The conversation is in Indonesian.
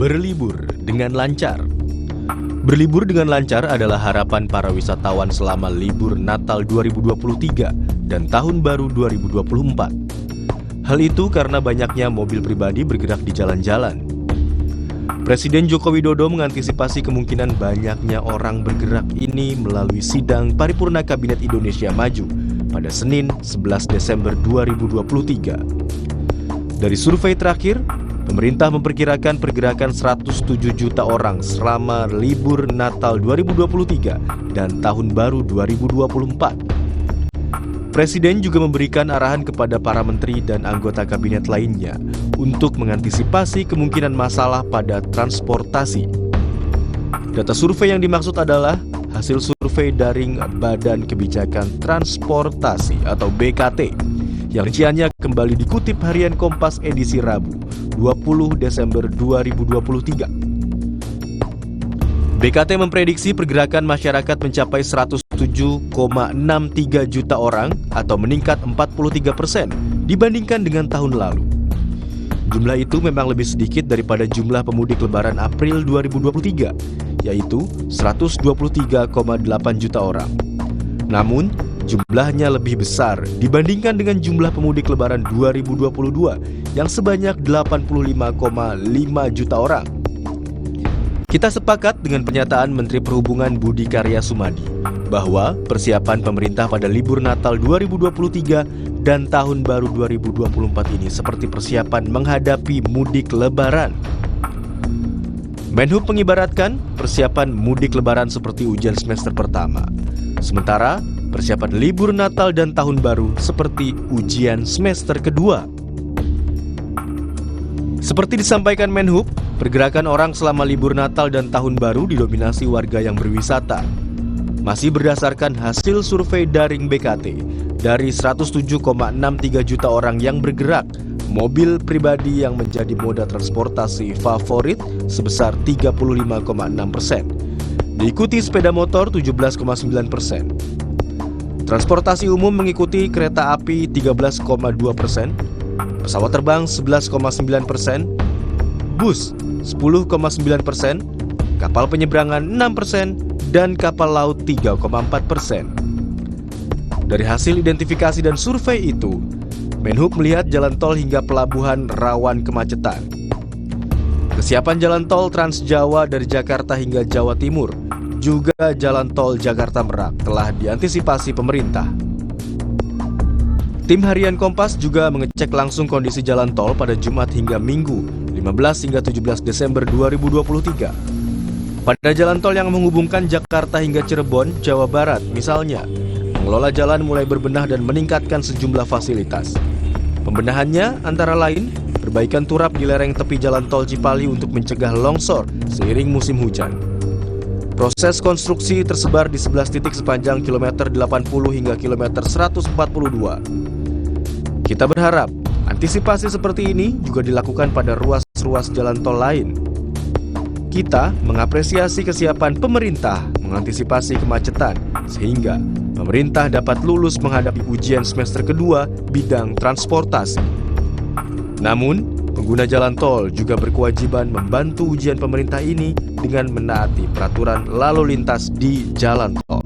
Berlibur dengan lancar. Berlibur dengan lancar adalah harapan para wisatawan selama libur Natal 2023 dan Tahun Baru 2024. Hal itu karena banyaknya mobil pribadi bergerak di jalan-jalan. Presiden Joko Widodo mengantisipasi kemungkinan banyaknya orang bergerak ini melalui sidang paripurna Kabinet Indonesia Maju pada Senin 11 Desember 2023. Dari survei terakhir, pemerintah memperkirakan pergerakan 107 juta orang selama libur Natal 2023 dan Tahun Baru 2024. Presiden juga memberikan arahan kepada para menteri dan anggota kabinet lainnya untuk mengantisipasi kemungkinan masalah pada transportasi. Data survei yang dimaksud adalah hasil survei daring Badan Kebijakan Transportasi atau BKT yang rinciannya kembali dikutip Harian Kompas edisi Rabu, 20 Desember 2023. BKT memprediksi pergerakan masyarakat mencapai 107,63 juta orang atau meningkat 43% dibandingkan dengan tahun lalu. Jumlah itu memang lebih sedikit daripada jumlah pemudik Lebaran April 2023, yaitu 123,8 juta orang. Namun, jumlahnya lebih besar dibandingkan dengan jumlah pemudik Lebaran 2022 yang sebanyak 85,5 juta orang. Kita sepakat dengan pernyataan Menteri Perhubungan Budi Karya Sumadi bahwa persiapan pemerintah pada libur Natal 2023 dan Tahun Baru 2024 ini seperti persiapan menghadapi mudik Lebaran. Menhub mengibaratkan persiapan mudik Lebaran seperti ujian semester pertama. Sementara persiapan libur Natal dan Tahun Baru seperti ujian semester kedua. Seperti disampaikan Menhub, pergerakan orang selama libur Natal dan Tahun Baru didominasi warga yang berwisata. Masih berdasarkan hasil survei daring BKT, dari 107,63 juta orang yang bergerak, mobil pribadi yang menjadi moda transportasi favorit sebesar 35,6%. Diikuti sepeda motor 17,9%. Transportasi umum mengikuti kereta api 13,2%, pesawat terbang 11,9%, bus 10,9%, kapal penyeberangan 6%, dan kapal laut 3,4%. Dari hasil identifikasi dan survei itu, Menhub melihat jalan tol hingga pelabuhan rawan kemacetan. Kesiapan jalan tol Trans Jawa dari Jakarta hingga Jawa Timur, juga jalan tol Jakarta Merak telah diantisipasi pemerintah. Tim Harian Kompas juga mengecek langsung kondisi jalan tol pada Jumat hingga Minggu 15 hingga 17 Desember 2023. Pada jalan tol yang menghubungkan Jakarta hingga Cirebon, Jawa Barat misalnya, pengelola jalan mulai berbenah dan meningkatkan sejumlah fasilitas. Pembenahannya antara lain perbaikan turap di lereng tepi jalan tol Cipali untuk mencegah longsor seiring musim hujan. Proses konstruksi tersebar di 11 titik sepanjang kilometer 80 hingga kilometer 142. Kita berharap antisipasi seperti ini juga dilakukan pada ruas-ruas jalan tol lain. Kita mengapresiasi kesiapan pemerintah mengantisipasi kemacetan sehingga pemerintah dapat lulus menghadapi ujian semester kedua bidang transportasi. Namun, pengguna jalan tol juga berkewajiban membantu ujian pemerintah ini dengan menaati peraturan lalu lintas di jalan tol.